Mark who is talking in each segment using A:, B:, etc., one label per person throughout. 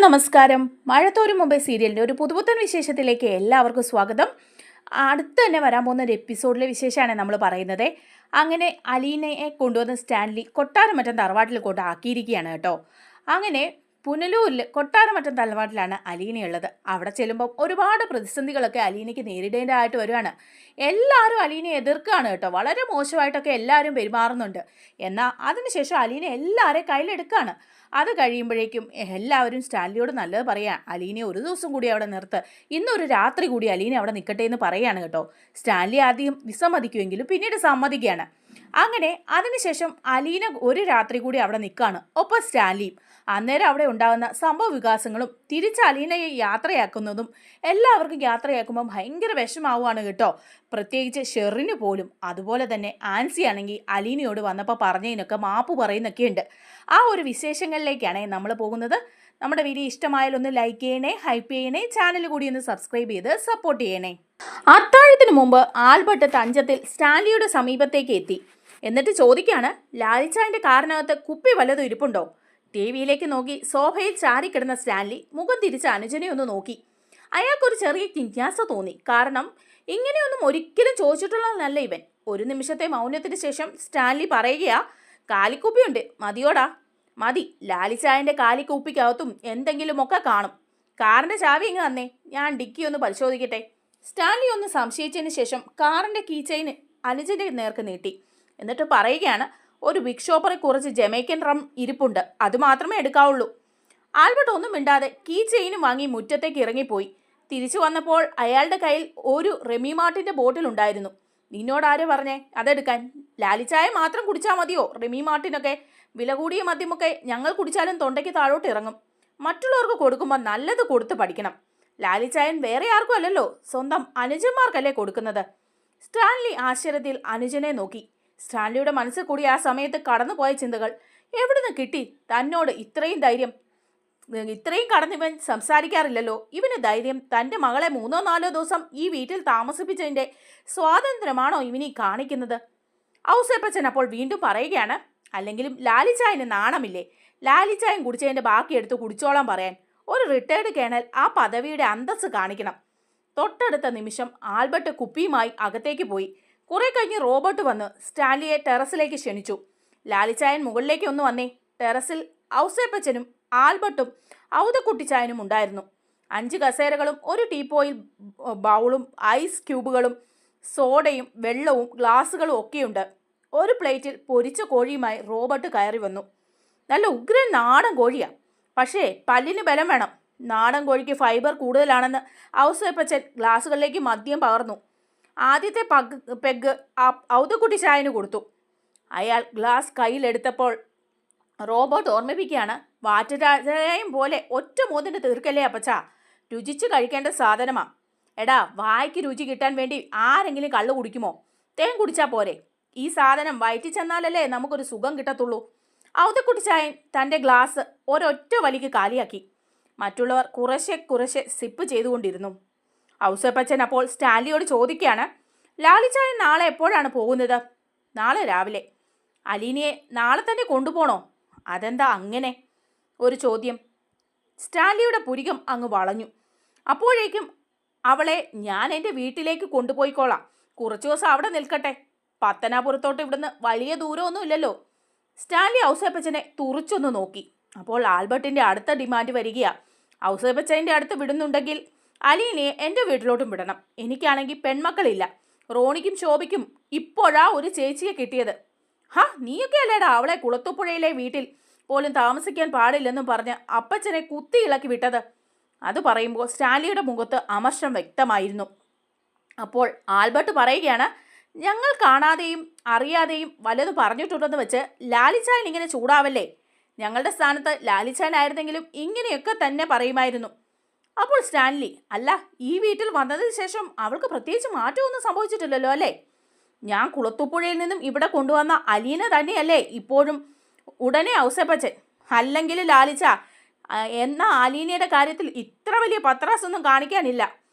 A: നമസ്കാരം. മഴത്തോരും മുമ്പേ സീരിയലിൻ്റെ ഒരു പുതുപുത്തൻ വിശേഷത്തിലേക്ക് എല്ലാവർക്കും സ്വാഗതം. അടുത്ത് തന്നെ വരാൻ പോകുന്ന ഒരു എപ്പിസോഡിലെ വിശേഷമാണ് നമ്മൾ പറയുന്നത്. അങ്ങനെ അലീനയെ കൊണ്ടുവന്ന് സ്റ്റാൻലി കൊട്ടാരമറ്റം തറവാട്ടിൽ കൊണ്ട് ആക്കിയിരിക്കുകയാണ് കേട്ടോ. അങ്ങനെ പുനലൂരിൽ കൊട്ടാരമറ്റം തറവാട്ടിലാണ് അലീനയുള്ളത്. അവിടെ ചെല്ലുമ്പം ഒരുപാട് പ്രതിസന്ധികളൊക്കെ അലീനയ്ക്ക് നേരിടേണ്ടതായിട്ട് വരുവാണ്. എല്ലാവരും അലീനയെ എതിർക്കുകയാണ് കേട്ടോ. വളരെ മോശമായിട്ടൊക്കെ എല്ലാവരും പെരുമാറുന്നുണ്ട്. എന്നാൽ അതിനുശേഷം അലീന എല്ലാവരെയും കയ്യിലെടുക്കുകയാണ്. അത് കഴിയുമ്പോഴേക്കും എല്ലാവരും സ്റ്റാൻലിയോട് നല്ലത് പറയാം, അലീനയെ ഒരു ദിവസം കൂടി അവിടെ നിർത്ത്, ഇന്നൊരു രാത്രി കൂടി അലീന അവിടെ നിൽക്കട്ടെ എന്ന് പറയാണ് കേട്ടോ. സ്റ്റാൻലി ആദ്യം വിസമ്മതിക്കുമെങ്കിലും പിന്നീട് സമ്മതിക്കുകയാണ്. അങ്ങനെ അതിനുശേഷം അലീന ഒരു രാത്രി കൂടി അവിടെ നിൽക്കുകയാണ്, ഒപ്പം സ്റ്റാൻലിയും. അന്നേരം അവിടെ ഉണ്ടാകുന്ന സംഭവ വികാസങ്ങളും തിരിച്ച് അലീനയെ യാത്രയാക്കുന്നതും എല്ലാവർക്കും യാത്രയാക്കുമ്പോൾ ഭയങ്കര വിഷമാവുകയാണ് കേട്ടോ. പ്രത്യേകിച്ച് ഷെറിന് പോലും. അതുപോലെ തന്നെ ആൻസി ആണെങ്കിൽ അലീനയോട് വന്നപ്പോൾ പറഞ്ഞതിനൊക്കെ മാപ്പ് പറയുന്നൊക്കെയുണ്ട്. ആ ഒരു വിശേഷങ്ങളിലേക്കാണ് നമ്മൾ പോകുന്നത്. നമ്മുടെ വീഡിയോ ഇഷ്ടമായാലൊന്ന് ലൈക്ക് ചെയ്യണേ, ഹൈപ്പ് ചെയ്യണേ, ചാനൽ കൂടി ഒന്ന് സബ്സ്ക്രൈബ് ചെയ്ത് സപ്പോർട്ട് ചെയ്യണേ. അത്താഴത്തിന് മുമ്പ് ആൽബർട്ട് തഞ്ചത്തിൽ സ്റ്റാൻലിയുടെ സമീപത്തേക്ക് എത്തി. എന്നിട്ട് ചോദിക്കാണ്, ലാലിച്ചായൻ്റെ കാറിനകത്ത് കുപ്പി വല്ലതും ഇരിപ്പുണ്ടോ? ടി വിയിലേക്ക് നോക്കി സോഫയിൽ ചാരിക്കിടന്ന സ്റ്റാൻലി മുഖം തിരിച്ച് അനുജനെ ഒന്ന് നോക്കി. അയാൾക്കൊരു ചെറിയ ജിജ്ഞാസ തോന്നി. കാരണം ഇങ്ങനെയൊന്നും ഒരിക്കലും ചോദിച്ചിട്ടുള്ളതല്ല ഇവൻ. ഒരു നിമിഷത്തെ മൗനത്തിന് ശേഷം സ്റ്റാൻലി പറയുകയാ, കാലിക്കുപ്പിയുണ്ട്, മതിയോടാ? മതി. ലാലിച്ചായൻ്റെ കാലിക്കുപ്പിക്കകത്തും എന്തെങ്കിലുമൊക്കെ കാണും. കാറിൻ്റെ ചാവി ഇങ്ങ് തന്നേ, ഞാൻ ഡിക്കി ഒന്ന് പരിശോധിക്കട്ടെ. സ്റ്റാൻലി ഒന്ന് സംശയിച്ചതിന് ശേഷം കാറിൻ്റെ കീ ചെയിൻ അനുജൻ്റെ നേർക്ക് നീട്ടി. എന്നിട്ട് പറയുകയാണ്, ഒരു ബിഗ് ഷോപ്പറിൽ കുറച്ച് ജമൈക്കൻ റം ഇരിപ്പുണ്ട്, അതുമാത്രമേ എടുക്കാവുള്ളൂ. ആൽബർട്ട് ഒന്നും മിണ്ടാതെ കീ ചെയിനും വാങ്ങി മുറ്റത്തേക്ക് ഇറങ്ങിപ്പോയി. തിരിച്ചു വന്നപ്പോൾ അയാളുടെ കയ്യിൽ ഒരു റെമി മാർട്ടിൻ്റെ ബോട്ടിൽ ഉണ്ടായിരുന്നു. നിന്നോടാര് പറഞ്ഞേ അതെടുക്കാൻ? ലാലിച്ചായ മാത്രം കുടിച്ചാൽ മതിയോ? റെമി മാർട്ടിനൊക്കെ വില കൂടിയ മദ്യമൊക്കെ ഞങ്ങൾ കുടിച്ചാലും തൊണ്ടയ്ക്ക് താഴോട്ട് ഇറങ്ങും. മറ്റുള്ളവർക്ക് കൊടുക്കുമ്പോൾ നല്ലത് കൊടുത്ത് പഠിക്കണം. ലാലിച്ചായൻ വേറെ ആർക്കും അല്ലല്ലോ, സ്വന്തം അനുജന്മാർക്കല്ലേ കൊടുക്കുന്നത്. സ്റ്റാൻലി ആശ്ചര്യത്തിൽ അനുജനെ നോക്കി. സ്റ്റാൻലിയുടെ മനസ്സിൽ കൂടി ആ സമയത്ത് കടന്നുപോയ ചിന്തകൾ. എവിടുന്ന് കിട്ടി തന്നോട് ഇത്രയും ധൈര്യം? ഇത്രയും കടന്നിവൻ സംസാരിക്കാറില്ലല്ലോ. ഇവന് ധൈര്യം തൻ്റെ മകളെ 3-4 ദിവസം ഈ വീട്ടിൽ താമസിപ്പിച്ചതിൻ്റെ സ്വാതന്ത്ര്യമാണോ ഇവനീ കാണിക്കുന്നത്? ഔസേപ്പച്ചൻ അപ്പോൾ വീണ്ടും പറയുകയാണ്, അല്ലെങ്കിലും ലാലിച്ചായന് നാണമില്ലേ? ലാലിച്ചായൻ കുടിച്ചതിൻ്റെ ബാക്കി എടുത്ത് കുടിച്ചോളാൻ പറയാൻ. ഒരു റിട്ടയർഡ് കേണൽ ആ പദവിയുടെ അന്തസ്സ് കാണിക്കണം. തൊട്ടടുത്ത നിമിഷം ആൽബർട്ട് കുപ്പിയുമായി അകത്തേക്ക് പോയി. കുറെ കഴിഞ്ഞ് റോബർട്ട് വന്ന് സ്റ്റാൻലിയെ ടെറസിലേക്ക് ക്ഷണിച്ചു. ലാലിച്ചായൻ മുകളിലേക്ക് ഒന്ന് വന്നേ. ടെറസിൽ ഔസേപ്പച്ചനും ആൽബർട്ടും ഔതക്കുട്ടിച്ചായനും ഉണ്ടായിരുന്നു. 5 കസേരകളും ഒരു ടീപ്പോയിൽ ബൗളും ഐസ് ക്യൂബുകളും സോഡയും വെള്ളവും ഗ്ലാസുകളും ഒക്കെയുണ്ട്. ഒരു പ്ലേറ്റിൽ പൊരിച്ച കോഴിയുമായി റോബർട്ട് കയറി വന്നു. നല്ല ഉഗ്രൻ നാടൻ കോഴിയാ, പക്ഷേ പല്ലിന് ബലം വേണം. നാടൻ കോഴിക്ക് ഫൈബർ കൂടുതലാണെന്ന് ഔസേപ്പച്ചൻ ഗ്ലാസുകളിലേക്ക് മദ്യം പകർന്നു. ആദ്യത്തെ പെഗ് ഔതക്കുട്ടി ചായന് കൊടുത്തു. അയാൾ ഗ്ലാസ് കയ്യിലെടുത്തപ്പോൾ റോബോട്ട് ഓർമ്മിപ്പിക്കുകയാണ്, വാറ്റരാജയം പോലെ ഒറ്റ മോതിന് തീർക്കല്ലേ അപ്പച്ചാ, രുചിച്ച് കഴിക്കേണ്ട സാധനമാ. എടാ, വായ്ക്ക് രുചി കിട്ടാൻ വേണ്ടി ആരെങ്കിലും കള്ളു കുടിക്കുമോ? തേൻ കുടിച്ചാൽ പോരെ? ഈ സാധനം വയറ്റി ചെന്നാലല്ലേ നമുക്കൊരു സുഖം കിട്ടത്തുള്ളൂ. ഔതക്കുട്ടി ചായൻ തൻ്റെ ഗ്ലാസ് ഒരൊറ്റ വലിക്ക് കാലിയാക്കി. മറ്റുള്ളവർ കുറേശ്ശെ സിപ്പ് ചെയ്തുകൊണ്ടിരുന്നു. ഔസേപ്പച്ചൻ അപ്പോൾ സ്റ്റാൻലിയോട് ചോദിക്കുകയാണ്, ലാലിച്ചായൻ നാളെ എപ്പോഴാണ് പോകുന്നത്? നാളെ രാവിലെ. അലീനയെ നാളെ തന്നെ കൊണ്ടുപോകണോ? അതെന്താ അങ്ങനെ ഒരു ചോദ്യം? സ്റ്റാൻലിയുടെ പുരികം അങ്ങ് വളഞ്ഞു. അപ്പോഴേക്കും അവളെ ഞാൻ എൻ്റെ വീട്ടിലേക്ക് കൊണ്ടുപോയിക്കോളാം, കുറച്ചു ദിവസം അവിടെ നിൽക്കട്ടെ. പത്തനാപുരത്തോട്ട് ഇവിടുന്ന് വലിയ ദൂരമൊന്നും ഇല്ലല്ലോ. സ്റ്റാൻലി ഔസേപ്പച്ചനെ തുറിച്ചൊന്ന് നോക്കി. അപ്പോൾ ആൽബർട്ടിൻ്റെ അടുത്ത ഡിമാൻഡ് വരികയാ, ഔസേപ്പച്ചൻ്റെ അടുത്ത് വിടുന്നുണ്ടെങ്കിൽ അലീനയെ എൻ്റെ വീട്ടിലോട്ടും വിടണം. എനിക്കാണെങ്കിൽ പെൺമക്കളില്ല. റോണിക്കും ശോഭയ്ക്കും ഇപ്പോഴാ ഒരു ചേച്ചിയെ കിട്ടിയത്. നീയൊക്കെ അല്ലേടാ അവളെ കുളത്തുപുഴയിലെ വീട്ടിൽ പോലും താമസിക്കാൻ പാടില്ലെന്നും പറഞ്ഞ് അപ്പച്ചനെ കുത്തി ഇളക്കി വിട്ടത്. അത് പറയുമ്പോൾ സ്റ്റാൻലിയുടെ മുഖത്ത് അമർഷം വ്യക്തമായിരുന്നു. അപ്പോൾ ആൽബർട്ട് പറയുകയാണ്, ഞങ്ങൾ കാണാതെയും അറിയാതെയും വല്ലതും പറഞ്ഞിട്ടുണ്ടെന്ന് വെച്ച് ലാലിച്ചായൻ ഇങ്ങനെ ചൂടാവല്ലേ. ഞങ്ങളുടെ സ്ഥാനത്ത് ലാലിച്ചായനായിരുന്നെങ്കിലും ഇങ്ങനെയൊക്കെ തന്നെ പറയുമായിരുന്നു. അപ്പോൾ സ്റ്റാൻലി, അല്ല, ഈ വീട്ടിൽ വന്നതിന് ശേഷം അവൾക്ക് പ്രത്യേകിച്ച് മാറ്റമൊന്നും സംഭവിച്ചിട്ടില്ലല്ലോ അല്ലേ? ഞാൻ കുളത്തുപുഴയിൽ നിന്നും ഇവിടെ കൊണ്ടുവന്ന അലീന തന്നെയല്ലേ ഇപ്പോഴും? ഉടനെ ഔസേപ്പച്ചൻ, അല്ലെങ്കിൽ ലാലിച്ച, എന്നാൽ അലീനയുടെ കാര്യത്തിൽ ഇത്ര വലിയ പത്രാസൊന്നും കാണിക്കാനില്ല.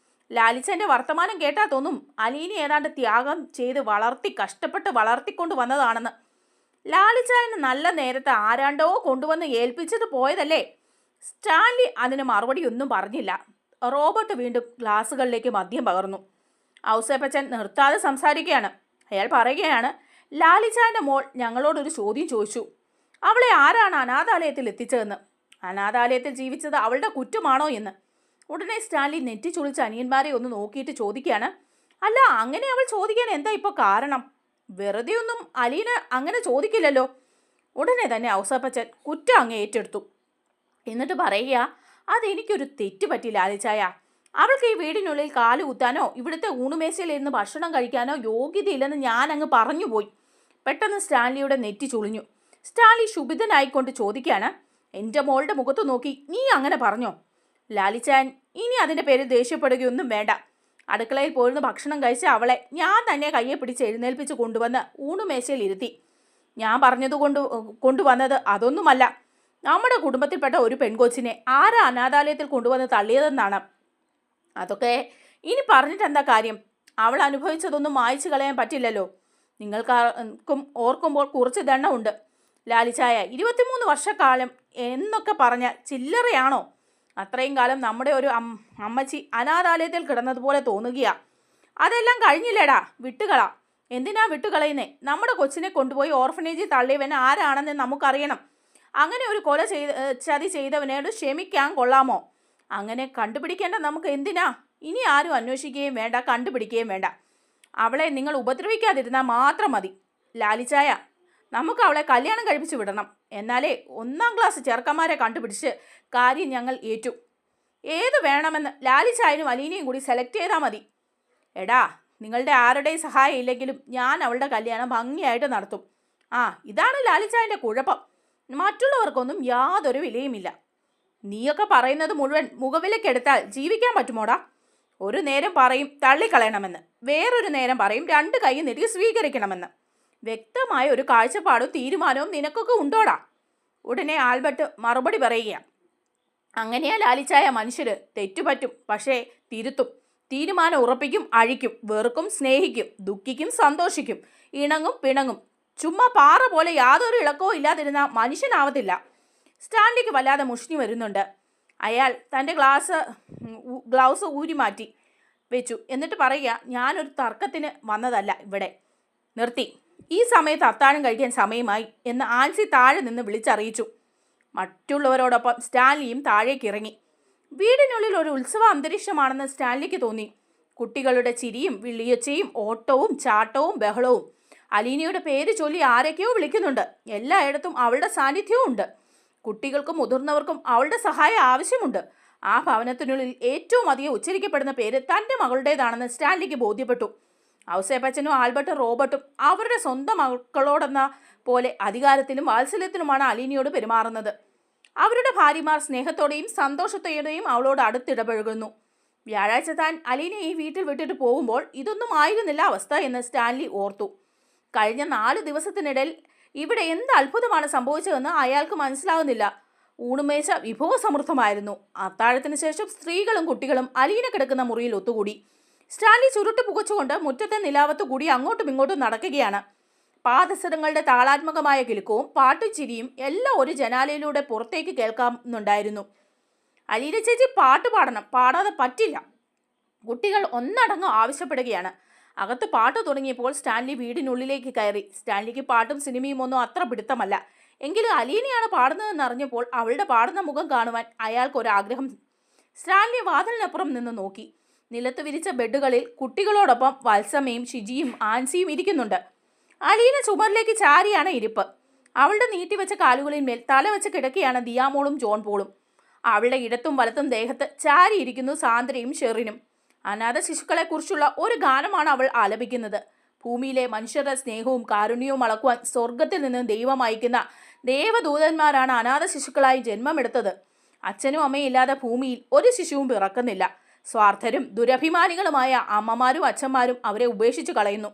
A: ലാലിച്ചൻ്റെ വർത്തമാനം കേട്ടാൽ തോന്നും അലീന ഏതാണ്ട് ത്യാഗം ചെയ്ത് കഷ്ടപ്പെട്ട് വളർത്തിക്കൊണ്ട് വന്നതാണെന്ന്. ലാലിച്ചായന് നല്ല നേരത്തെ ആരാണ്ടോ കൊണ്ടുവന്ന് ഏൽപ്പിച്ചിട്ട് പോയതല്ലേ. സ്റ്റാൻലി അതിന് മറുപടിയൊന്നും പറഞ്ഞില്ല. റോബർട്ട് വീണ്ടും ഗ്ലാസുകളിലേക്ക് മദ്യം പകർന്നു. ഔസേപ്പച്ചൻ നിർത്താതെ സംസാരിക്കുകയാണ്. അയാൾ പറയുകയാണ്, ലാലിച്ചാൻ്റെ മോൾ ഞങ്ങളോടൊരു ചോദ്യം ചോദിച്ചു. അവളെ ആരാണ് അനാഥാലയത്തിൽ എത്തിച്ചതെന്ന്, അനാഥാലയത്തിൽ ജീവിച്ചത് അവളുടെ കുറ്റമാണോ എന്ന്. ഉടനെ സ്റ്റാൻലി നെറ്റി ചുളിച്ച് അനിയന്മാരെ ഒന്ന് നോക്കിയിട്ട് ചോദിക്കുകയാണ്, അല്ല, അങ്ങനെ അവൾ ചോദിക്കാൻ എന്താ ഇപ്പോൾ കാരണം? വെറുതെ ഒന്നും അലീന അങ്ങനെ ചോദിക്കില്ലല്ലോ. ഉടനെ തന്നെ ഔസേപ്പച്ചൻ കുറ്റം അങ്ങ് ഏറ്റെടുത്തു. എന്നിട്ട് പറയുക, അതെനിക്കൊരു തെറ്റ് പറ്റി ലാലിച്ചായ. അവൾക്ക് ഈ വീടിനുള്ളിൽ കാല് കുത്താനോ ഇവിടുത്തെ ഊണുമേശയിലിരുന്ന് ഭക്ഷണം കഴിക്കാനോ യോഗ്യതയില്ലെന്ന് ഞാൻ അങ്ങ് പറഞ്ഞുപോയി. പെട്ടെന്ന് സ്റ്റാൻലിയുടെ നെറ്റി ചുളിഞ്ഞു. സ്റ്റാൻലി ശുഭിതനായിക്കൊണ്ട് ചോദിക്കുകയാണ്, എൻ്റെ മോളുടെ മുഖത്ത് നോക്കി നീ അങ്ങനെ പറഞ്ഞോ? ലാലിച്ചാൻ, ഇനി അതിൻ്റെ പേരിൽ ദേഷ്യപ്പെടുകയൊന്നും വേണ്ട. അടുക്കളയിൽ പോയിരുന്ന് ഭക്ഷണം കഴിച്ച അവളെ ഞാൻ തന്നെ കയ്യെ പിടിച്ച് എഴുന്നേൽപ്പിച്ച് കൊണ്ടുവന്ന് ഊണുമേശയിൽ ഇരുത്തി. ഞാൻ പറഞ്ഞത് കൊണ്ടുവന്നത് അതൊന്നുമല്ല. നമ്മുടെ കുടുംബത്തിൽപ്പെട്ട ഒരു പെൺകൊച്ചിനെ ആരാ അനാഥാലയത്തിൽ കൊണ്ടുവന്ന് തള്ളിയതെന്നാണ്. അതൊക്കെ ഇനി പറഞ്ഞിട്ട് എന്താ കാര്യം? അവൾ അനുഭവിച്ചതൊന്നും മായ്ച്ചു കളയാൻ പറ്റില്ലല്ലോ. നിങ്ങൾക്കാർക്കും ഓർക്കുമ്പോൾ കുറച്ച് ദണ്ണമുണ്ട്. ലാലിച്ചായ, 23 വർഷക്കാലം എന്നൊക്കെ പറഞ്ഞാൽ ചില്ലറയാണോ? അത്രയും കാലം നമ്മുടെ ഒരു അമ്മച്ചി അനാഥാലയത്തിൽ കിടന്നതുപോലെ തോന്നുകയാ. അതെല്ലാം കഴിഞ്ഞില്ലേടാ, വിട്ടുകളാ. എന്തിനാ വിട്ടുകളയുന്നേ? നമ്മുടെ കൊച്ചിനെ കൊണ്ടുപോയി ഓർഫനേജിൽ തള്ളിയവൻ ആരാണെന്ന് നമുക്കറിയണം. അങ്ങനെ ഒരു ചതി ചെയ്തവനോട് ക്ഷമിക്കാൻ കൊള്ളാമോ? അങ്ങനെ കണ്ടുപിടിക്കേണ്ട നമുക്ക് എന്തിനാ? ഇനി ആരും അന്വേഷിക്കുകയും വേണ്ട, കണ്ടുപിടിക്കുകയും വേണ്ട. അവളെ നിങ്ങൾ ഉപദ്രവിക്കാതിരുന്നാൽ മാത്രം മതി. ലാലിച്ചായ, നമുക്ക് അവളെ കല്യാണം കഴിപ്പിച്ച് വിടണം. എന്നാലേ 1ാം ക്ലാസ് ചെറുക്കന്മാരെ കണ്ടുപിടിച്ച് കാര്യം ഞങ്ങൾ ഏറ്റു. ഏത് വേണമെന്ന് ലാലിച്ചായനും അലീനയും കൂടി സെലക്ട് ചെയ്താൽ മതി. എടാ, നിങ്ങളുടെ ആരുടെയും സഹായം ഇല്ലെങ്കിലും ഞാൻ അവളുടെ കല്യാണം ഭംഗിയായിട്ട് നടത്തും. ഇതാണ് ലാലിച്ചായൻ്റെ കുഴപ്പം. മറ്റുള്ളവർക്കൊന്നും യാതൊരു വിലയുമില്ല. നീയൊക്കെ പറയുന്നത് മുഴുവൻ മുഖവിലക്കെടുത്താൽ ജീവിക്കാൻ പറ്റുമോടാ? ഒരു നേരം പറയും തള്ളിക്കളയണമെന്ന്, വേറൊരു നേരം പറയും 2 കൈ നീട്ടി സ്വീകരിക്കണമെന്ന്. വ്യക്തമായ ഒരു കാഴ്ചപ്പാടും തീരുമാനവും നിനക്കൊക്കെ ഉണ്ടോടാ? ഉടനെ ആൽബർട്ട് മറുപടി പറയുകയാണ്, അങ്ങനെയാ ലാലിച്ചായ മനുഷ്യര്. തെറ്റുപറ്റും, പക്ഷേ തിരുത്തും. തീരുമാനം ഉറപ്പിക്കും, അഴിക്കും, വെറുക്കും, സ്നേഹിക്കും, ദുഃഖിക്കും, സന്തോഷിക്കും, ഇണങ്ങും, പിണങ്ങും. ചുമ്മാ പാറ പോലെ യാതൊരു ഇളക്കവും ഇല്ലാതിരുന്ന മനുഷ്യനാവത്തില്ല. സ്റ്റാൻലിക്ക് വല്ലാതെ മുഷ്ണി വരുന്നുണ്ട്. അയാൾ തൻ്റെ ഗ്ലൗസ് ഊരി മാറ്റി വെച്ചു. എന്നിട്ട് പറയുക, ഞാനൊരു തർക്കത്തിന് വന്നതല്ല ഇവിടെ. നിർത്തി. ഈ സമയത്ത് അത്താഴം കഴിക്കാൻ സമയമായി എന്ന് ആൻസി താഴെ നിന്ന് വിളിച്ചറിയിച്ചു. മറ്റുള്ളവരോടൊപ്പം സ്റ്റാൻലിയും താഴേക്ക് ഇറങ്ങി. വീടിനുള്ളിൽ ഒരു ഉത്സവ അന്തരീക്ഷമാണെന്ന് സ്റ്റാൻലിക്ക് തോന്നി. കുട്ടികളുടെ ചിരിയും വിളിയൊച്ചയും ഓട്ടവും ചാട്ടവും ബഹളവും. അലീനയുടെ പേര് ചൊല്ലി ആരൊക്കെയോ വിളിക്കുന്നുണ്ട്. എല്ലായിടത്തും അവളുടെ സാന്നിധ്യവും ഉണ്ട്. കുട്ടികൾക്കും മുതിർന്നവർക്കും അവളുടെ സഹായം ആവശ്യമുണ്ട്. ആ ഭവനത്തിനുള്ളിൽ ഏറ്റവും അധികം ഉച്ചരിക്കപ്പെടുന്ന പേര് തൻ്റെ മകളുടേതാണെന്ന് സ്റ്റാൻലിക്ക് ബോധ്യപ്പെട്ടു. ഔസേപ്പച്ചനും ആൽബർട്ടും റോബർട്ടും അവരുടെ സ്വന്തം മക്കളോടെന്ന പോലെ അധികാരത്തിലും വാത്സല്യത്തിലുമാണ് അലീനയോട് പെരുമാറുന്നത്. അവരുടെ ഭാര്യമാർ സ്നേഹത്തോടെയും സന്തോഷത്തോടെയും അവളോട് അടുത്തിടപഴകുന്നു. വ്യാഴാഴ്ച താൻ അലീനയെ ഈ വീട്ടിൽ വിട്ടിട്ട് പോകുമ്പോൾ ഇതൊന്നും ആയിരുന്നില്ല അവസ്ഥ എന്ന് സ്റ്റാൻലി ഓർത്തു. കഴിഞ്ഞ 4 ദിവസത്തിനിടയിൽ ഇവിടെ എന്ത് അത്ഭുതമാണ് സംഭവിച്ചതെന്ന് അയാൾക്ക് മനസ്സിലാകുന്നില്ല. ഊണുമേശ വിഭവസമൃദ്ധമായിരുന്നു. അത്താഴത്തിന് ശേഷം സ്ത്രീകളും കുട്ടികളും അലീന കിടക്കുന്ന മുറിയിൽ ഒത്തുകൂടി. സ്റ്റാൻലി ചുരുട്ട് പുകച്ചുകൊണ്ട് മുറ്റത്തെ നിലാവത്ത് കൂടി അങ്ങോട്ടും ഇങ്ങോട്ടും നടക്കുകയാണ്. പാദസരങ്ങളുടെ താളാത്മകമായ കിലുക്കവും പാട്ടും ചിരിയും എല്ലാം ഒരു ജനാലയിലൂടെ പുറത്തേക്ക് കേൾക്കാനുണ്ടായിരുന്നു. അലീന ചേച്ചി പാട്ട് പാടണം, പാടാതെ പറ്റില്ല. കുട്ടികൾ ഒന്നടങ്കം ആവശ്യപ്പെടുകയാണ്. അകത്ത് പാട്ട് തുടങ്ങിയപ്പോൾ സ്റ്റാൻലി വീടിനുള്ളിലേക്ക് കയറി. സ്റ്റാൻലിക്ക് പാട്ടും സിനിമയും ഒന്നും അത്ര പിടുത്തമല്ല. എങ്കിലും അലീനയാണ് പാടുന്നതെന്ന് അറിഞ്ഞപ്പോൾ അവളുടെ പാടുന്ന മുഖം കാണുവാൻ അയാൾക്കൊരാഗ്രഹം. സ്റ്റാൻലി വാതിലിനപ്പുറം നിന്ന് നോക്കി. നിലത്ത് വിരിച്ച ബെഡുകളിൽ കുട്ടികളോടൊപ്പം വത്സമയും ഷിജിയും ആൻസിയും ഇരിക്കുന്നുണ്ട്. അലീന ചുമരിലേക്ക് ചാരിയാണ് ഇരിപ്പ്. അവളുടെ നീട്ടിവെച്ച കാലുകളിന്മേൽ തല വെച്ച് കിടക്കുകയാണ് ദിയാമോളും ജോൺ പോളും. അവളുടെ ഇടത്തും വലത്തും ദേഹത്ത് ചാരിയിരിക്കുന്നു സാന്ദ്രയും ഷെറിനും. അനാഥ ശിശുക്കളെക്കുറിച്ചുള്ള ഒരു ഗാനമാണ് അവൾ ആലപിക്കുന്നത്. ഭൂമിയിലെ മനുഷ്യരുടെ സ്നേഹവും കാരുണ്യവും അളക്കുവാൻ സ്വർഗത്തിൽ നിന്ന് ദൈവം അയക്കുന്ന ദേവദൂതന്മാരാണ് അനാഥ ശിശുക്കളായി ജന്മമെടുത്തത്. അച്ഛനും അമ്മയും ഇല്ലാതെ ഭൂമിയിൽ ഒരു ശിശുവും പിറക്കുന്നില്ല. സ്വാർത്ഥരും ദുരഭിമാനികളുമായ അമ്മമാരും അച്ഛന്മാരും അവരെ ഉപേക്ഷിച്ചു കളയുന്നു.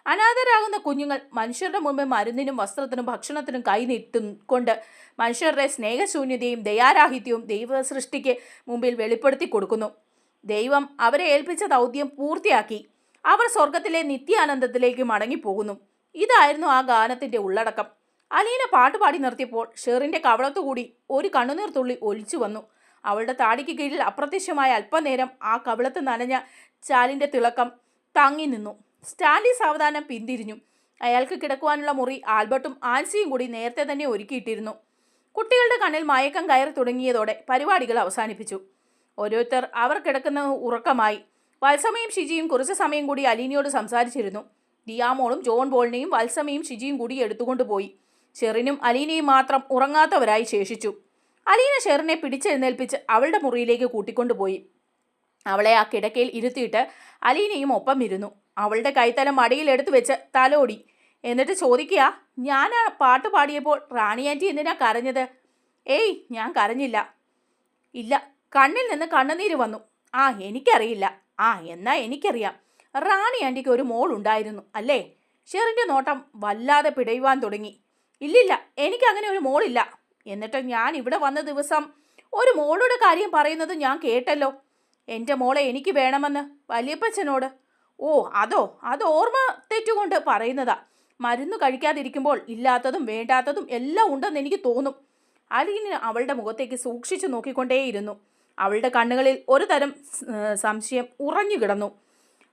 A: അനാഥരാകുന്ന കുഞ്ഞുങ്ങൾ മനുഷ്യരുടെ മുമ്പിൽ മരുന്നിനും വസ്ത്രത്തിനും ഭക്ഷണത്തിനും കൈനീട്ടുകൊണ്ട് മനുഷ്യരുടെ സ്നേഹശൂന്യതയും ദയാരാഹിത്യവും ദൈവ സൃഷ്ടിക്ക് മുമ്പിൽ വെളിപ്പെടുത്തി കൊടുക്കുന്നു. ദൈവം അവരെ ഏൽപ്പിച്ച ദൗത്യം പൂർത്തിയാക്കി. അവർ സ്വർഗത്തിലെ നിത്യാനന്ദത്തിലേക്ക് മടങ്ങിപ്പോകുന്നു. ഇതായിരുന്നു ആ ഗാനത്തിൻ്റെ ഉള്ളടക്കം. അലീന പാട്ടുപാടി നിർത്തിയപ്പോൾ ഷെറിന്റെ കവളത്തുകൂടി ഒരു കണ്ണുനീർ തുള്ളി ഒലിച്ചു വന്നു. അവളുടെ താടിക്ക് കീഴിൽ അപ്രത്യക്ഷമായ അല്പനേരം ആ കവിളത്ത് നനഞ്ഞ ചാലിന്റെ തിളക്കം തങ്ങി നിന്നു. സ്റ്റാൻലി സാവധാനം പിന്തിരിഞ്ഞു. അയാൾക്ക് കിടക്കുവാനുള്ള മുറി ആൽബർട്ടും ആൻസിയും കൂടി നേരത്തെ തന്നെ ഒരുക്കിയിട്ടിരുന്നു. കുട്ടികളുടെ കണ്ണിൽ മയക്കം കയറി തുടങ്ങിയതോടെ പരിപാടികൾ അവസാനിപ്പിച്ചു. ഓരോരുത്തർ അവർ കിടക്കുന്ന ഉറക്കമായി. വത്സമയും ഷിജിയും കുറച്ചു സമയം കൂടി അലീനയോട് സംസാരിച്ചിരുന്നു. ദിയാമോളും ജോൺ ബോളിനെയും വത്സമയും ഷിജിയും കൂടി എടുത്തുകൊണ്ടുപോയി. ഷെറിനും അലീനയും മാത്രം ഉറങ്ങാത്തവരായി ശേഷിച്ചു. അലീന ഷെറിനെ പിടിച്ചെഴുന്നേൽപ്പിച്ച് അവളുടെ മുറിയിലേക്ക് കൂട്ടിക്കൊണ്ടുപോയി. അവളെ ആ കിടക്കയിൽ ഇരുത്തിയിട്ട് അലീനയും ഒപ്പം ഇരുന്നു. അവളുടെ കൈത്തലം മടിയിൽ എടുത്തു വെച്ച് തലോടി. എന്നിട്ട് ചോദിക്കുക, ഞാൻ ആ പാട്ട് പാടിയപ്പോൾ റാണി ആൻറ്റി എന്തിനാ കരഞ്ഞത്? ഏയ്, ഞാൻ കരഞ്ഞില്ല. ഇല്ല, കണ്ണിൽ നിന്ന് കണ്ണുനീര് വന്നു. ആ, എനിക്കറിയില്ല. ആ, എന്നാ എനിക്കറിയാം. റാണി ആൻറ്റിക്ക് ഒരു മോൾ ഉണ്ടായിരുന്നു അല്ലേ? ഷെറിൻ്റെ നോട്ടം വല്ലാതെ പിടയുവാൻ തുടങ്ങി. ഇല്ലില്ല, എനിക്കങ്ങനെ ഒരു മോളില്ല. എന്നിട്ട് ഞാൻ ഇവിടെ വന്ന ദിവസം ഒരു മോളുടെ കാര്യം പറയുന്നത് ഞാൻ കേട്ടല്ലോ. എൻ്റെ മോളെ എനിക്ക് വേണമെന്ന് വലിയപ്പച്ചനോട്. ഓ, അത് ഓർമ്മ തെറ്റുകൊണ്ട് പറയുന്നതാ. മരുന്ന് കഴിക്കാതിരിക്കുമ്പോൾ ഇല്ലാത്തതും വേണ്ടാത്തതും എല്ലാം ഉണ്ടെന്ന് എനിക്ക് തോന്നും. അലീന അവളുടെ മുഖത്തേക്ക് സൂക്ഷിച്ചു നോക്കിക്കൊണ്ടേയിരുന്നു. അവളുടെ കണ്ണുകളിൽ ഒരു തരം സംശയം ഉറഞ്ഞു കിടന്നു.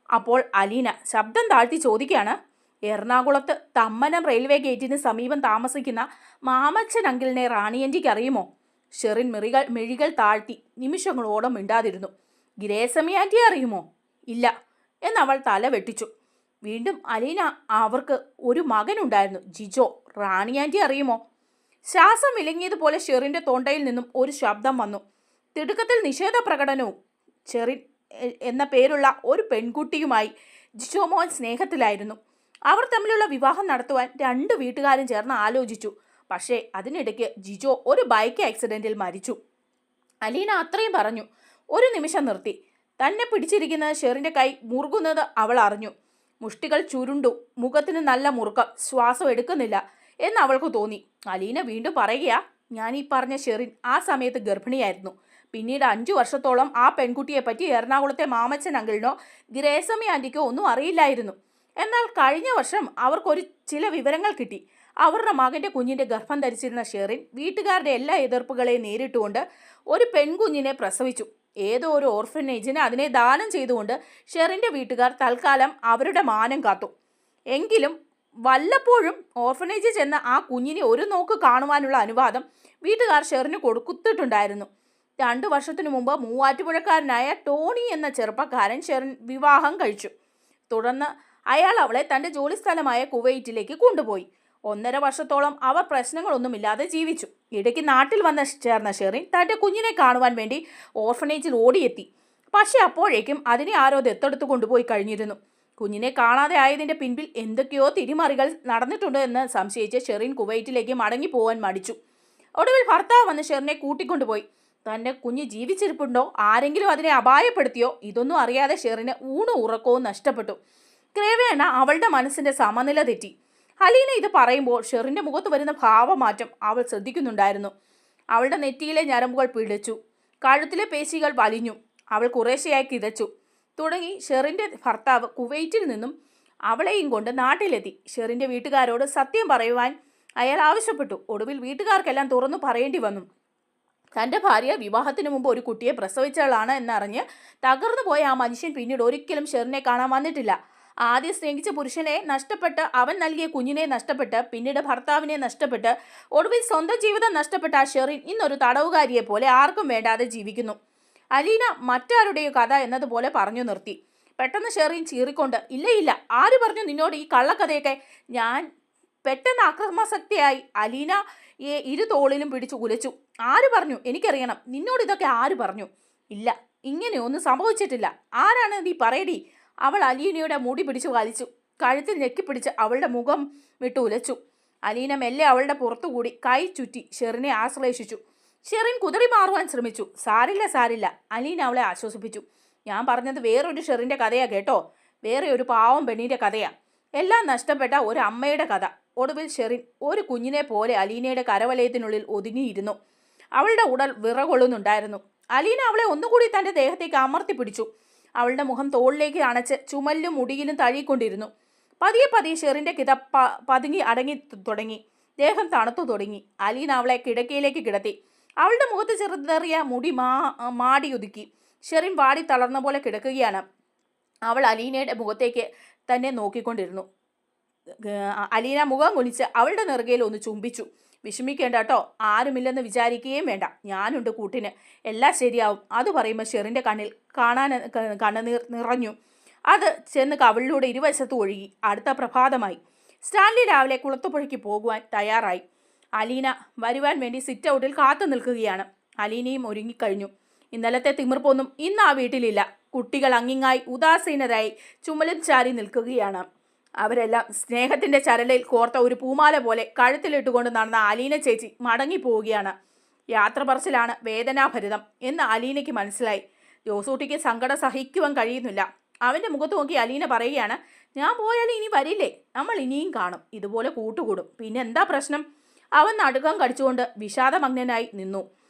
A: അപ്പോൾ അലീന ശബ്ദം താഴ്ത്തി ചോദിക്കുകയാണ്, എറണാകുളത്ത് തമ്മനം റെയിൽവേ ഗേറ്റിന് സമീപം താമസിക്കുന്ന മാമച്ചൻ അങ്കിളിനെ റാണിയൻറ്റിക്ക് അറിയുമോ? ഷെറിൻ മിഴികൾ താഴ്ത്തി നിമിഷങ്ങളോളം മിണ്ടാതിരുന്നു. ഗ്രേസമി ആൻറ്റിയെ അറിയുമോ? ഇല്ല എന്നവൾ തല വെട്ടിച്ചു. വീണ്ടും അലീന, അവർക്ക് ഒരു മകനുണ്ടായിരുന്നു, ജിജോ. റാണി ആൻറ്റി അറിയുമോ? ശ്വാസം വിലങ്ങിയതുപോലെ ഷെറിൻ്റെ തൊണ്ടയിൽ നിന്നും ഒരു ശബ്ദം വന്നു. തിടുക്കത്തിൽ നിഷേധ പ്രകടനവും. ഷെറിൻ എന്ന പേരുള്ള ഒരു പെൺകുട്ടിയുമായി ജിജോ മോൻ സ്നേഹത്തിലായിരുന്നു. അവർ തമ്മിലുള്ള വിവാഹം നടത്തുവാൻ രണ്ടു വീട്ടുകാരും ചേർന്ന് ആലോചിച്ചു. പക്ഷേ അതിനിടയ്ക്ക് ജിജോ ഒരു ബൈക്ക് ആക്സിഡൻറ്റിൽ മരിച്ചു. അലീന അത്രയും പറഞ്ഞു. ഒരു നിമിഷം നിർത്തി. തന്നെ പിടിച്ചിരിക്കുന്ന ഷെറിൻ്റെ കൈ മുറുകുന്നത് അവൾ അറിഞ്ഞു. മുഷ്ടികൾ ചുരുണ്ടു. മുഖത്തിന് നല്ല മുറുക്കം. ശ്വാസം എടുക്കുന്നില്ല എന്ന് അവൾക്ക് തോന്നി. അലീന വീണ്ടും പറയുക, ഞാൻ ഈ പറഞ്ഞ ഷെറിൻ ആ സമയത്ത് ഗർഭിണിയായിരുന്നു. പിന്നീട് 5 വർഷത്തോളം ആ പെൺകുട്ടിയെ പറ്റി എറണാകുളത്തെ മാമച്ചൻ അങ്കിളിനോ ഗ്രേസമി ആൻറ്റിക്കോ ഒന്നും അറിയില്ലായിരുന്നു. എന്നാൽ കഴിഞ്ഞ വർഷം അവർക്കൊരു ചില വിവരങ്ങൾ കിട്ടി. അവരുടെ മകൻ്റെ കുഞ്ഞിൻ്റെ ഗർഭം ധരിച്ചിരുന്ന ഷെറിൻ വീട്ടുകാരുടെ എല്ലാ എതിർപ്പുകളെയും നേരിട്ടുകൊണ്ട് ഒരു പെൺകുഞ്ഞിനെ പ്രസവിച്ചു. ഏതോ ഒരു ഓർഫനേജിന് അതിനെ ദാനം ചെയ്തുകൊണ്ട് ഷെറിൻ്റെ വീട്ടുകാർ തൽക്കാലം അവരുടെ മാനം കാത്തു. എങ്കിലും വല്ലപ്പോഴും ഓർഫനേജിൽ ചെന്ന് ആ കുഞ്ഞിനെ ഒരു നോക്ക് കാണുവാനുള്ള അനുവാദം വീട്ടുകാർ ഷെറിന് കൊടുത്തിട്ടുണ്ടായിരുന്നു. 2 വർഷത്തിനു മുമ്പ് മൂവാറ്റുപുഴക്കാരനായ ടോണി എന്ന ചെറുപ്പക്കാരൻ ഷെറിൻ വിവാഹം കഴിച്ചു. തുടർന്ന് അയാൾ അവളെ തൻ്റെ ജോലിസ്ഥലമായ കുവൈറ്റിലേക്ക് കൊണ്ടുപോയി. 1.5 വർഷത്തോളം അവർ പ്രശ്നങ്ങളൊന്നുമില്ലാതെ ജീവിച്ചു. ഇടയ്ക്ക് നാട്ടിൽ ചേർന്ന ഷെറിൻ തൻ്റെ കുഞ്ഞിനെ കാണുവാൻ വേണ്ടി ഓർഫനേജിൽ ഓടിയെത്തി. പക്ഷെ അപ്പോഴേക്കും അതിനെ ആരോ ദത്തെടുത്ത് കൊണ്ടുപോയി കഴിഞ്ഞിരുന്നു. കുഞ്ഞിനെ കാണാതെ ആയതിൻ്റെ പിൻപിൽ എന്തൊക്കെയോ തിരിമറികൾ നടന്നിട്ടുണ്ട് എന്ന് സംശയിച്ച് ഷെറിൻ കുവൈറ്റിലേക്ക് മടങ്ങിപ്പോവാൻ മടിച്ചു. ഒടുവിൽ ഭർത്താവ് വന്ന് ഷെറിനെ കൂട്ടിക്കൊണ്ടുപോയി. തൻ്റെ കുഞ്ഞ് ജീവിച്ചിരിപ്പുണ്ടോ, ആരെങ്കിലും അതിനെ അപായപ്പെടുത്തിയോ, ഇതൊന്നും അറിയാതെ ഷെറിന് ഊണും ഉറക്കവും നഷ്ടപ്പെട്ടു. ക്രമേണ അവളുടെ മനസ്സിൻ്റെ സമനില തെറ്റി. അലീന ഇത് പറയുമ്പോൾ ഷെറിൻ്റെ മുഖത്ത് വരുന്ന ഭാവമാറ്റം അവൾ ശ്രദ്ധിക്കുന്നുണ്ടായിരുന്നു. അവളുടെ നെറ്റിയിലെ ഞരമ്പുകൾ പിടിച്ചു. കഴുത്തിലെ പേശികൾ വലിഞ്ഞു. അവൾ കുറേശ്ശെയായി കിതച്ചു തുടങ്ങി. ഷെറിൻ്റെ ഭർത്താവ് കുവൈറ്റിൽ നിന്നും അവളെയും കൊണ്ട് നാട്ടിലെത്തി. ഷെറിൻ്റെ വീട്ടുകാരോട് സത്യം പറയുവാൻ അയാൾ ആവശ്യപ്പെട്ടു. ഒടുവിൽ വീട്ടുകാർക്കെല്ലാം തുറന്നു പറയേണ്ടി വന്നു. തൻ്റെ ഭാര്യ വിവാഹത്തിന് മുമ്പ് ഒരു കുട്ടിയെ പ്രസവിച്ചവളാണ് എന്നറിഞ്ഞ് തകർന്നു പോയ ആ മനുഷ്യൻ പിന്നീട് ഒരിക്കലും ഷെറിനെ കാണാൻ വന്നിട്ടില്ല. ആദ്യം സ്നേഹിച്ച പുരുഷനെ നഷ്ടപ്പെട്ട്, അവൻ നൽകിയ കുഞ്ഞിനെ നഷ്ടപ്പെട്ട്, പിന്നീട് ഭർത്താവിനെ നഷ്ടപ്പെട്ട്, ഒടുവിൽ സ്വന്തം ജീവിതം നഷ്ടപ്പെട്ട ആ ഷെറിൻ ഇന്നൊരു തടവുകാരിയെ പോലെ ആർക്കും വേണ്ടാതെ ജീവിക്കുന്നു. അലീന മറ്റാരുടെയോ കഥ എന്നതുപോലെ പറഞ്ഞു നിർത്തി. പെട്ടെന്ന് ഷെറിൻ ചീറിക്കൊണ്ട്, ഇല്ല, ആര് പറഞ്ഞു നിന്നോട് ഈ കള്ളക്കഥയൊക്കെ? ഞാൻ പെട്ടെന്ന് ആക്രമാസക്തിയായി അലീനയെ ഇരു തോളിലും പിടിച്ചു കുലച്ചു. ആര് പറഞ്ഞു? എനിക്കറിയണം. നിന്നോട് ഇതൊക്കെ ആര് പറഞ്ഞു? ഇല്ല, ഇങ്ങനെയൊന്നും സംഭവിച്ചിട്ടില്ല. ആരാണ് നീ പറയടി? അവൾ അലീനയുടെ മുടി പിടിച്ചു വലിച്ചു. കഴുത്തിൽ ഞെക്കിപ്പിടിച്ച് അവളുടെ മുഖം വിട്ട് ഉലച്ചു. അലീന മെല്ലെ അവളുടെ പുറത്തുകൂടി കൈ ചുറ്റി ഷെറിനെ ആശ്ലേഷിച്ചു. ഷെറിൻ കുതറി മാറുവാൻ ശ്രമിച്ചു. സാരില്ല, അലീന അവളെ ആശ്വസിപ്പിച്ചു. ഞാൻ പറഞ്ഞത് വേറൊരു ഷെറിൻ്റെ കഥയാ കേട്ടോ. വേറെ ഒരു പാവം പെണ്ണിൻ്റെ കഥയാ. എല്ലാം നഷ്ടപ്പെട്ട ഒരു അമ്മയുടെ കഥ. ഒടുവിൽ ഷെറിൻ ഒരു കുഞ്ഞിനെ പോലെ അലീനയുടെ കരവലയത്തിനുള്ളിൽ ഒതുങ്ങിയിരുന്നു. അവളുടെ ഉടൽ വിറകൊള്ളുന്നുണ്ടായിരുന്നു. അലീന അവളെ ഒന്നുകൂടി തൻ്റെ ദേഹത്തേക്ക് അമർത്തി പിടിച്ചു. അവളുടെ മുഖം തോളിലേക്ക് അണച്ച് ചുമലിലും മുടിയിലും തഴുകിക്കൊണ്ടിരുന്നു. പതിയെ ഷെറിൻ്റെ കിത പതുങ്ങി അടങ്ങി തുടങ്ങി. ദേഹം തണുത്തു തുടങ്ങി. അലീന അവളെ കിടക്കയിലേക്ക് കിടത്തി. അവളുടെ മുഖത്ത് ചെറുതേറിയ മുടി മാടി ഒതുക്കി. ഷെറിൻ വാടി തളർന്ന പോലെ കിടക്കുകയാണ്. അവൾ അലീനയുടെ മുഖത്തേക്ക് തന്നെ നോക്കിക്കൊണ്ടിരുന്നു. അലീന മുഖം കുനിച്ച് അവളുടെ നെറുകയിൽ ഒന്ന് ചുംബിച്ചു. വിഷമിക്കേണ്ട കേട്ടോ, ആരുമില്ലെന്ന് വിചാരിക്കുകയും വേണ്ട, ഞാനുണ്ട് കൂട്ടിന്, എല്ലാം ശരിയാവും. അത് പറയുമ്പോൾ ഷെറിൻ്റെ കണ്ണിൽ കണ്ണുനീർ നിറഞ്ഞു. അത് ചെന്ന് കവിളിലൂടെ ഇരുവശത്തും ഒഴുകി. അടുത്ത പ്രഭാതമായി. സ്റ്റാൻലി രാവിലെ കുളത്തുപുഴയ്ക്ക് പോകുവാൻ തയ്യാറായി. അലീന വരുവാൻ വേണ്ടി സിറ്റ് ഔട്ടിൽ കാത്തു നിൽക്കുകയാണ്. അലീനയും ഒരുങ്ങിക്കഴിഞ്ഞു. ഇന്നലത്തെ തിമിർപ്പൊന്നും ഇന്ന് ആ വീട്ടിലില്ല. കുട്ടികൾ അങ്ങിങ്ങായി ഉദാസീനരായി ചുമലും ചാരി നിൽക്കുകയാണ്. അവരെല്ലാം സ്നേഹത്തിൻ്റെ ചരലിൽ കോർത്ത ഒരു പൂമാല പോലെ കഴുത്തിലിട്ടുകൊണ്ട് നടന്ന അലീന ചേച്ചി മടങ്ങിപ്പോവുകയാണ്. യാത്ര പറച്ചിലാണ് വേദനാഭരിതം എന്ന് അലീനയ്ക്ക് മനസ്സിലായി. ജോസൂട്ടിക്ക് സങ്കടം സഹിക്കുവാൻ കഴിയുന്നില്ല. അവൻ്റെ മുഖത്ത് നോക്കി അലീന പറയുകയാണ്, ഞാൻ പോയാൽ ഇനി വരില്ലേ, നമ്മൾ ഇനിയും കാണും, ഇതുപോലെ കൂട്ടുകൂടും, പിന്നെ എന്താ പ്രശ്നം? അവൻ നടുക്കം കടിച്ചുകൊണ്ട് വിഷാദമഗ്നനായി നിന്നു.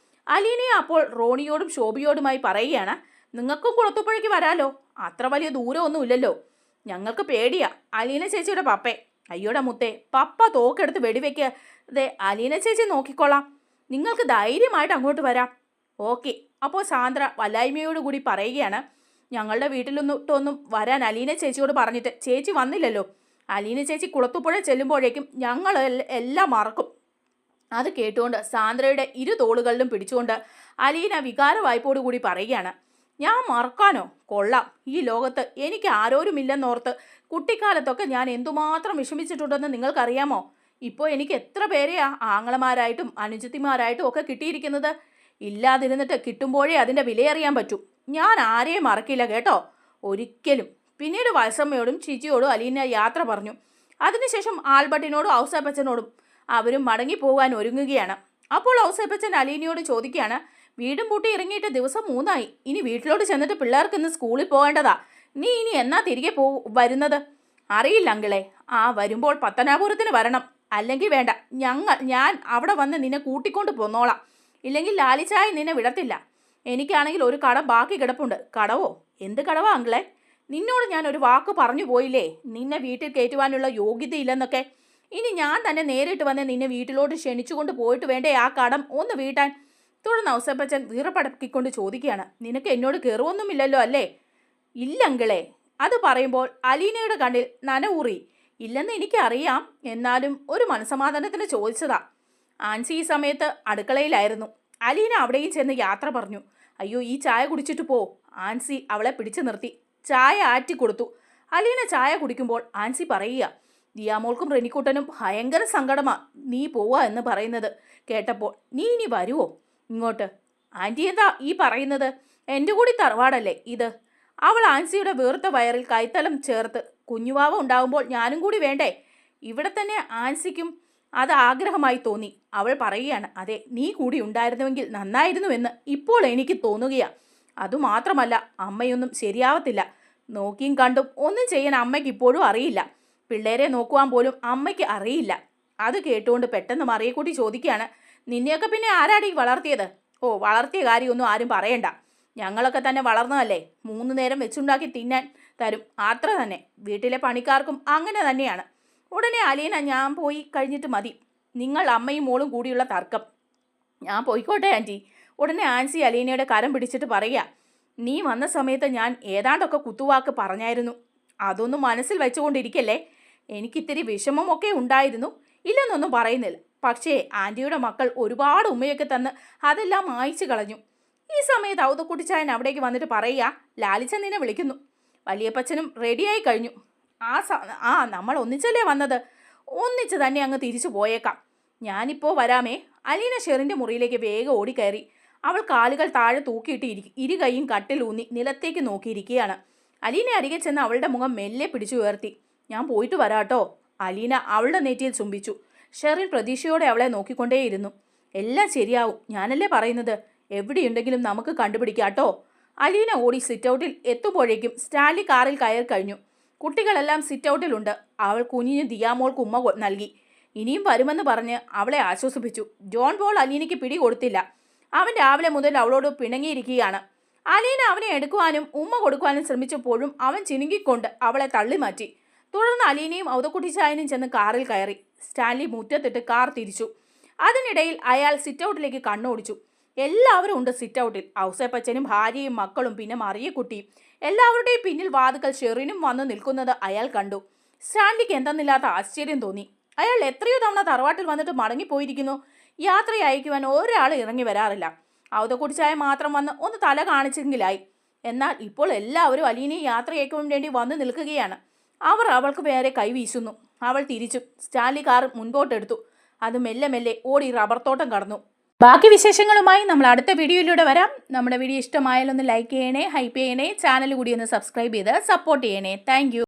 A: അലീനയെ അപ്പോൾ റോണിയോടും ശോഭിയോടുമായി പറയുകയാണ്, നിങ്ങൾക്കും കുളത്തുപുഴയ്ക്ക് വരാലോ, അത്ര വലിയ ദൂരമൊന്നുമില്ലല്ലോ. ഞങ്ങൾക്ക് പേടിയാ അലീന ചേച്ചിയുടെ പപ്പേ. അയ്യോടെ മുത്തേ, പപ്പ തോക്കെടുത്ത് വെടിവെക്കാതെ അലീന ചേച്ചി നോക്കിക്കൊള്ളാം, നിങ്ങൾക്ക് ധൈര്യമായിട്ട് അങ്ങോട്ട് വരാം. ഓക്കെ. അപ്പോൾ സാന്ദ്ര വല്ലായ്മയോടുകൂടി പറയുകയാണ്, ഞങ്ങളുടെ വീട്ടിലൊന്നിട്ടൊന്നും വരാൻ അലീന ചേച്ചിയോട് പറഞ്ഞിട്ട് ചേച്ചി വന്നില്ലല്ലോ. അലീന ചേച്ചി കുളത്തുപുഴ ചെല്ലുമ്പോഴേക്കും ഞങ്ങൾ എല്ലാം മറക്കും. അത് കേട്ടുകൊണ്ട് സാന്ദ്രയുടെ ഇരു തോളുകളിലും പിടിച്ചുകൊണ്ട് അലീന വികാര വായ്പോടുകൂടി പറയുകയാണ്, ഞാൻ മറക്കാനോ? കൊള്ളാം. ഈ ലോകത്ത് എനിക്ക് ആരോരുമില്ലെന്നോർത്ത് കുട്ടിക്കാലത്തൊക്കെ ഞാൻ എന്തുമാത്രം വിഷമിച്ചിട്ടുണ്ടെന്ന് നിങ്ങൾക്കറിയാമോ? ഇപ്പോൾ എനിക്ക് എത്ര പേരെയാ ആങ്ങളമാരായിട്ടും അനുജത്തിമാരായിട്ടും ഒക്കെ കിട്ടിയിരിക്കുന്നത്. ഇല്ലാതിരുന്നിട്ട് കിട്ടുമ്പോഴേ അതിൻ്റെ വിലയറിയാൻ പറ്റൂ. ഞാൻ ആരെയും മറക്കില്ല കേട്ടോ, ഒരിക്കലും. പിന്നീട് വത്സമ്മയോടും ചിച്ചിയോടും അലീന യാത്ര പറഞ്ഞു. അതിനുശേഷം ആൽബർട്ടിനോടും ഔസേപ്പച്ചനോടും അവരും മടങ്ങിപ്പോകാൻ ഒരുങ്ങുകയാണ്. അപ്പോൾ ഔസേപ്പച്ചൻ അലീനയോട് ചോദിക്കുകയാണ്, വീടും പൂട്ടി ഇറങ്ങിയിട്ട് ദിവസം 3 ഇനി വീട്ടിലോട്ട് ചെന്നിട്ട് പിള്ളേർക്ക് ഇന്ന് സ്കൂളിൽ പോകേണ്ടതാ. നീ ഇനി എന്നാ തിരികെ വരുന്നത്? അറിയില്ല അങ്കിളെ. വരുമ്പോൾ പത്തനാപുരത്തിന് വരണം. അല്ലെങ്കിൽ വേണ്ട, ഞാൻ അവിടെ വന്ന് നിന്നെ കൂട്ടിക്കൊണ്ട് പോന്നോളാം. ഇല്ലെങ്കിൽ ലാലിച്ചായ നിന്നെ വിടത്തില്ല. എനിക്കാണെങ്കിൽ ഒരു കടം ബാക്കി കിടപ്പുണ്ട്. കടവോ? എന്ത് കടവാ അങ്കിളെ? നിന്നോട് ഞാൻ ഒരു വാക്ക് പറഞ്ഞു പോയില്ലേ, നിന്നെ വീട്ടിൽ കയറ്റുവാനുള്ള യോഗ്യതയില്ലെന്നൊക്കെ. ഇനി ഞാൻ തന്നെ നേരിട്ട് വന്ന് നിന്നെ വീട്ടിലോട്ട് ക്ഷണിച്ചുകൊണ്ട് പോയിട്ട് വേണ്ടേ ആ കടം ഒന്ന് വീട്ടാൻ? തുടർന്ന് ഔസേപ്പച്ചൻ വീറപ്പടക്കിക്കൊണ്ട് ചോദിക്കുകയാണ്, നിനക്ക് എന്നോട് കയറുവൊന്നുമില്ലല്ലോ അല്ലേ? ഇല്ലങ്കിളെ. അത് പറയുമ്പോൾ അലീനയുടെ കണ്ണിൽ നനവൂറി. ഇല്ലെന്ന് എനിക്കറിയാം, എന്നാലും ഒരു മനസമാധാനത്തിന് ചോദിച്ചതാ. ആൻസി ഈ സമയത്ത് അടുക്കളയിലായിരുന്നു. അലീന അവിടെയും ചെന്ന് യാത്ര പറഞ്ഞു. അയ്യോ, ഈ ചായ കുടിച്ചിട്ട് പോ. ആൻസി അവളെ പിടിച്ചു നിർത്തി. ചായ ആറ്റിക്കൊടുത്തു. അലീന ചായ കുടിക്കുമ്പോൾ ആൻസി പറയുക, ദിയാമോൾക്കും റെനിക്കുട്ടനും ഭയങ്കര സങ്കടമാ നീ പോവാ എന്ന് പറയുന്നത് കേട്ടപ്പോൾ. നീ ഇനി വരുവോ ഇങ്ങോട്ട്? ആൻറ്റി എന്താ ഈ പറയുന്നത്? എൻ്റെ കൂടി തറവാടല്ലേ ഇത്? അവൾ ആൻസിയുടെ വീർത്ത വയറിൽ കൈത്തലം ചേർത്ത്, കുഞ്ഞുവാവ ഉണ്ടാകുമ്പോൾ ഞാനും കൂടി വേണ്ടേ? ഇവിടെ തന്നെ ആൻസിക്കും അത് ആഗ്രഹമായി തോന്നി. അവൾ പറയുകയാണ്, അതെ, നീ കൂടി ഉണ്ടായിരുന്നുവെങ്കിൽ നന്നായിരുന്നുവെന്ന് ഇപ്പോൾ എനിക്ക് തോന്നുകയാ. അതുമാത്രമല്ല, അമ്മയൊന്നും ശരിയാവത്തില്ല. നോക്കിയും കണ്ടും ഒന്നും ചെയ്യാൻ അമ്മയ്ക്ക് ഇപ്പോഴും അറിയില്ല. പിള്ളേരെ നോക്കുവാൻ പോലും അമ്മയ്ക്ക് അറിയില്ല. അത് കേട്ടുകൊണ്ട് പെട്ടെന്ന് മറിയക്കുട്ടി ചോദിക്കുകയാണ്, നിന്നെയൊക്കെ പിന്നെ ആരാടി വളർത്തിയത്? ഓ, വളർത്തിയ കാര്യമൊന്നും ആരും പറയണ്ട. ഞങ്ങളൊക്കെ തന്നെ വളർന്നതല്ലേ. 3 നേരം വെച്ചുണ്ടാക്കി തിന്നാൻ തരും, അത്ര തന്നെ. വീട്ടിലെ പണിക്കാർക്കും അങ്ങനെ തന്നെയാണ്. ഉടനെ അലീന, ഞാൻ പോയി കഴിഞ്ഞിട്ട് മതി നിങ്ങൾ അമ്മയും മോളും കൂടിയുള്ള തർക്കം. ഞാൻ പോയിക്കോട്ടെ ആൻറ്റി. ഉടനെ ആൻസി അലീനയുടെ കരം പിടിച്ചിട്ട് പറയുക, നീ വന്ന സമയത്ത് ഞാൻ ഏതാണ്ടൊക്കെ കുത്തുവാക്ക് പറഞ്ഞായിരുന്നു. അതൊന്നും മനസ്സിൽ വെച്ചുകൊണ്ടിരിക്കല്ലേ. എനിക്കിത്തിരി വിഷമമൊക്കെ ഉണ്ടായിരുന്നു, ഇല്ലെന്നൊന്നും പറയുന്നില്ല. പക്ഷേ ആൻറ്റിയുടെ മക്കൾ ഒരുപാട് ഉമ്മയൊക്കെ തന്ന് അതെല്ലാം മായ്ച്ചു കളഞ്ഞു. ഈ സമയത്ത് ഔതക്കുട്ടിച്ചായൻ അവിടേക്ക് വന്നിട്ട് പറയുക, ലാലിച്ച നിന്നെ വിളിക്കുന്നു. വലിയപ്പച്ചനും റെഡിയായി കഴിഞ്ഞു. നമ്മൾ ഒന്നിച്ചല്ലേ വന്നത്, ഒന്നിച്ച് തന്നെ അങ്ങ് തിരിച്ചു പോയേക്കാം. ഞാനിപ്പോൾ വരാമേ. അലീന ഷെറിൻ്റെ മുറിയിലേക്ക് വേഗം ഓടിക്കയറി. അവൾ കാലുകൾ താഴെ തൂക്കിയിട്ട് ഇരുകൈയും കട്ടിലൂന്നി നിലത്തേക്ക് നോക്കിയിരിക്കുകയാണ്. അലീന അരികെ ചെന്ന് അവളുടെ മുഖം മെല്ലെ പിടിച്ചു ഉയർത്തി. ഞാൻ പോയിട്ട് വരാട്ടോ. അലീന അവളുടെ നെറ്റിയിൽ ചുംബിച്ചു. ഷെറിൻ പ്രതീക്ഷയോടെ അവളെ നോക്കിക്കൊണ്ടേയിരുന്നു. എല്ലാം ശരിയാവും, ഞാനല്ലേ പറയുന്നത്. എവിടെയുണ്ടെങ്കിലും നമുക്ക് കണ്ടുപിടിക്കാട്ടോ. അലീന ഓടി സിറ്റ് ഔട്ടിൽ എത്തുമ്പോഴേക്കും സ്റ്റാൻലി കാറിൽ കയറി കഴിഞ്ഞു. കുട്ടികളെല്ലാം സിറ്റ് ഔട്ടിലുണ്ട്. അവൾ കുഞ്ഞിന് ദിയാമോൾക്ക് ഉമ്മ നൽകി. ഇനിയും വരുമെന്ന് പറഞ്ഞ് അവളെ ആശ്വസിപ്പിച്ചു. ജോൺ പോൾ അലീനയ്ക്ക് പിടി കൊടുത്തില്ല. അവൻ രാവിലെ മുതൽ അവളോട് പിണങ്ങിയിരിക്കുകയാണ്. അലീന അവനെ എടുക്കുവാനും ഉമ്മ കൊടുക്കുവാനും ശ്രമിച്ചപ്പോഴും അവൻ ചിനുങ്ങിക്കൊണ്ട് അവളെ തള്ളിമാറ്റി. തുടർന്ന് അലീനയും ഔതക്കുട്ടിച്ചായനും ചെന്ന് കാറിൽ കയറി. സ്റ്റാൻലി മുറ്റത്തിട്ട് കാർ തിരിച്ചു. അതിനിടയിൽ അയാൾ സിറ്റൗട്ടിലേക്ക് കണ്ണോടിച്ചു. എല്ലാവരും ഉണ്ട് സിറ്റൗട്ടിൽ. ഔസേപ്പച്ചനും ഭാര്യയും മക്കളും പിന്നെ മറിയക്കുട്ടിയും. എല്ലാവരുടെയും പിന്നിൽ വാതുക്കൽ ഷെറിനും വന്നു നിൽക്കുന്നത് അയാൾ കണ്ടു. സ്റ്റാൻലിക്ക് എന്തെന്നില്ലാത്ത ആശ്ചര്യം തോന്നി. അയാൾ എത്രയോ തവണ തറവാട്ടിൽ വന്നിട്ട് മടങ്ങിപ്പോയിരിക്കുന്നു. യാത്ര അയക്കുവാൻ ഒരാൾ ഇറങ്ങി വരാറില്ല. ഔതക്കുട്ടിച്ചായ മാത്രം വന്ന് ഒന്ന് തല കാണിച്ചെങ്കിലായി. എന്നാൽ ഇപ്പോൾ എല്ലാവരും അലീനയെ യാത്ര അയക്കുവാൻ വേണ്ടി വന്നു നിൽക്കുകയാണ്. അവർ അവൾക്ക് വേറെ കൈവീശുന്നു. അവൾ തിരിച്ചു. സ്റ്റാൻലി കാർ മുൻപോട്ടെടുത്തു. അത് മെല്ലെ മെല്ലെ ഓടി റബ്ബർ തോട്ടം കടന്നു. ബാക്കി വിശേഷങ്ങളുമായി നമ്മൾ അടുത്ത വീഡിയോയിലൂടെ വരാം. നമ്മുടെ വീഡിയോ ഇഷ്ടമായാലൊന്ന് ലൈക്ക് ചെയ്യണേ, ഹൈപ്പ് ചെയ്യണേ, ചാനൽ കൂടി ഒന്ന് സബ്സ്ക്രൈബ് ചെയ്ത് സപ്പോർട്ട് ചെയ്യണേ. താങ്ക്